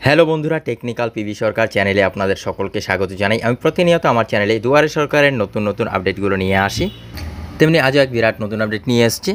Hello বন্ধুরা, technical PV সরকার চ্যানেলে আপনাদের সকলকে স্বাগত জানাই। আমি প্রতিনিয়ত আমার চ্যানেলে দুয়ারে সরকারের নতুন নতুন আপডেটগুলো নিয়ে আসি। তেমনি আজও এক বিরাট নতুন আপডেট নিয়ে এসেছি।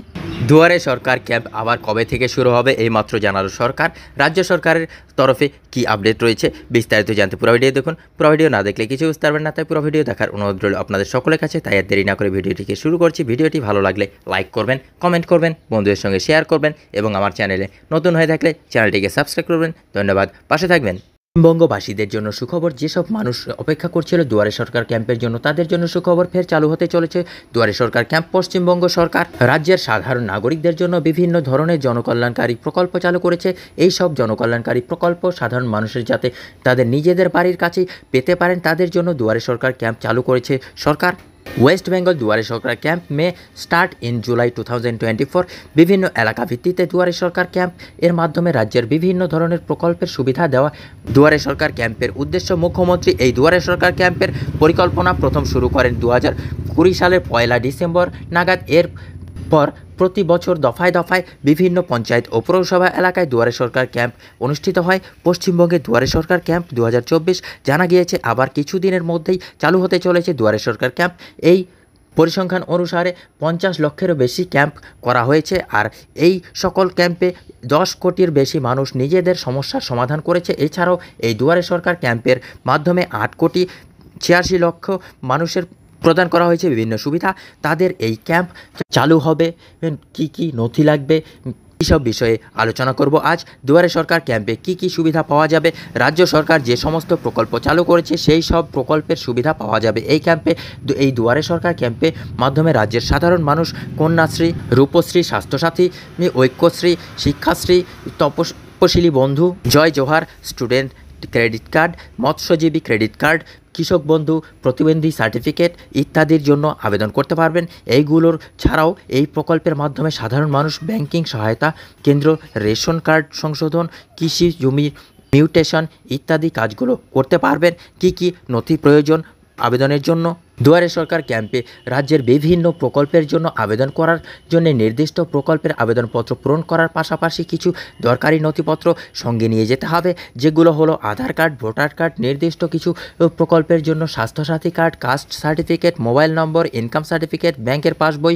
দুয়ারে সরকার ক্যাম্প আবার কবে থেকে শুরু হবে এই মাত্র জানালো সরকার। রাজ্য সরকারের তরফে কি আপডেট রয়েছে বিস্তারিত জানতে পুরো ভিডিও দেখুন। পুরো ভিডিও না দেখলে কিছু বুঝতে পারবেন না, তাই পুরো ভিডিও দেখার অনুরোধ রইল আপনাদের সকলের কাছে। তাই আর দেরি না করে ভিডিওটিকে শুরু করছি। ভিডিওটি ভালো লাগলে লাইক করবেন, কমেন্ট করবেন, বন্ধুদের সঙ্গে শেয়ার করবেন এবং আমার চ্যানেলে নতুন হয়ে থাকলে চ্যানেলটিকে সাবস্ক্রাইব করবেন। ধন্যবাদ, পাশে থাকবেন। পশ্চিমবঙ্গবাসীদের জন্য সুখবর। যেসব মানুষ অপেক্ষা করছিল দুয়ারে সরকার ক্যাম্পের জন্য, তাদের জন্য সুখবর। ফের চালু হতে চলেছে দুয়ারে সরকার ক্যাম্প। পশ্চিমবঙ্গ সরকার রাজ্যের সাধারণ নাগরিকদের জন্য বিভিন্ন ধরনের জনকল্যাণকারী প্রকল্প চালু করেছে। এই সব জনকল্যাণকারী প্রকল্প সাধারণ মানুষের যাতে তাদের নিজেদের বাড়ির কাছেই পেতে পারেন, তাদের জন্য দুয়ারে সরকার ক্যাম্প চালু করেছে সরকার। West Bengal Duare Sarkar camp may start in July 2024। বিভিন্ন এলাকা ভিত্তিতে দুয়ারে সরকার ক্যাম্প এর মাধ্যমে রাজ্যের বিভিন্ন ধরনের প্রকল্পের সুবিধা দেওয়া দুয়ারে সরকার ক্যাম্পের উদ্দেশ্য। মুখ্যমন্ত্রী এই দুয়ারে সরকার ক্যাম্পের পরিকল্পনা প্রথম শুরু করেন 2020 সালের 1 ডিসেম্বর নাগাদ। এরপর প্রতি বছর দফায় দফায় বিভিন্ন পঞ্চায়েত ও পৌরসভা এলাকায় দুয়ারে সরকার ক্যাম্প অনুষ্ঠিত হয়। পশ্চিমবঙ্গে দুয়ারে সরকার ক্যাম্প 2024 জানা গিয়েছে আবার কিছুদিনের মধ্যেই চালু হতে চলেছে দুয়ারে সরকার ক্যাম্প। এই পরিসংখ্যান অনুসারে 50 লক্ষেরও বেশি ক্যাম্প করা হয়েছে। আর এই সকল ক্যাম্পে 10 কোটির বেশি মানুষ নিজেদের সমস্যার সমাধান করেছে। এছাড়াও এই দুয়ারে সরকার ক্যাম্পের মাধ্যমে 8 কোটি 86 লক্ষ মানুষের প্রদান করা হয়েছে বিভিন্ন সুবিধা। তাদের এই ক্যাম্প চালু হবে, কি কি নথি লাগবে, এইসব বিষয়ে আলোচনা করব আজ। দুয়ারে সরকার ক্যাম্পে কি কি সুবিধা পাওয়া যাবে, রাজ্য সরকার যে সমস্ত প্রকল্প চালু করেছে সেই সব প্রকল্পের সুবিধা পাওয়া যাবে এই ক্যাম্পে। এই দুয়ারে সরকার ক্যাম্পে মাধ্যমে রাজ্যের সাধারণ মানুষ কন্যাশ্রী, রূপশ্রী, স্বাস্থ্যসাথী, ঐক্যশ্রী, শিক্ষাশ্রী, তপশিলি বন্ধু, জয় জোহার, স্টুডেন্ট ক্রেডিট কার্ড, মৎস্যজীবী ক্রেডিট কার্ড, কৃষক বন্ধু, প্রতিবন্ধী সার্টিফিকেট ইত্যাদির জন্য আবেদন করতে পারবেন। এইগুলোর ছাড়াও এই প্রকল্পের মাধ্যমে সাধারণ মানুষ ব্যাংকিং সহায়তা কেন্দ্র, রেশন কার্ড সংশোধন, কৃষি জমি মিউটেশন ইত্যাদি কাজগুলো করতে পারবেন। কি কি নথি প্রয়োজন আবেদনের জন্য? দুয়ারে সরকার ক্যাম্পে রাজ্যের বিভিন্ন প্রকল্পের জন্য আবেদন করার জন্য নির্দিষ্ট প্রকল্পের আবেদনপত্র পূরণ করার পাশাপাশি কিছু দরকারি নথিপত্র সঙ্গে নিয়ে যেতে হবে, যেগুলো হলো আধার কার্ড, ভোটার কার্ড, নির্দিষ্ট কিছু প্রকল্পের জন্য Swasthya Sathi card, caste certificate, mobile number, income certificate, ব্যাংকের পাসবই।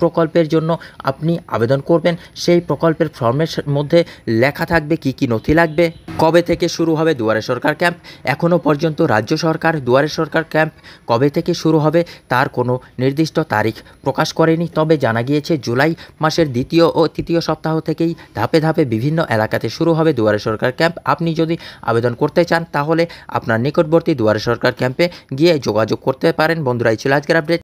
প্রকল্পের জন্য আপনি আবেদন করবেন, সেই প্রকল্পের ফর্মের মধ্যে লেখা থাকবে কি কি নথি লাগবে। কবে থেকে শুরু হবে দুয়ারে সরকার ক্যাম্প? এখনও পর্যন্ত রাজ্য সরকার দুয়ারে সরকার ক্যাম্প কবে থেকে শুরু হবে তার কোনো নির্দিষ্ট তারিখ প্রকাশ করেনি। তবে জানা গিয়েছে জুলাই মাসের দ্বিতীয় ও তৃতীয় সপ্তাহ থেকেই ধাপে ধাপে বিভিন্ন এলাকাতে শুরু হবে দুয়ারে সরকার ক্যাম্প। আপনি যদি আবেদন করতে চান তাহলে আপনার নিকটবর্তী দুয়ারে সরকার ক্যাম্পে গিয়ে যোগাযোগ করতে পারেন। বন্ধুরা, এই ছিল আজকের আপডেট।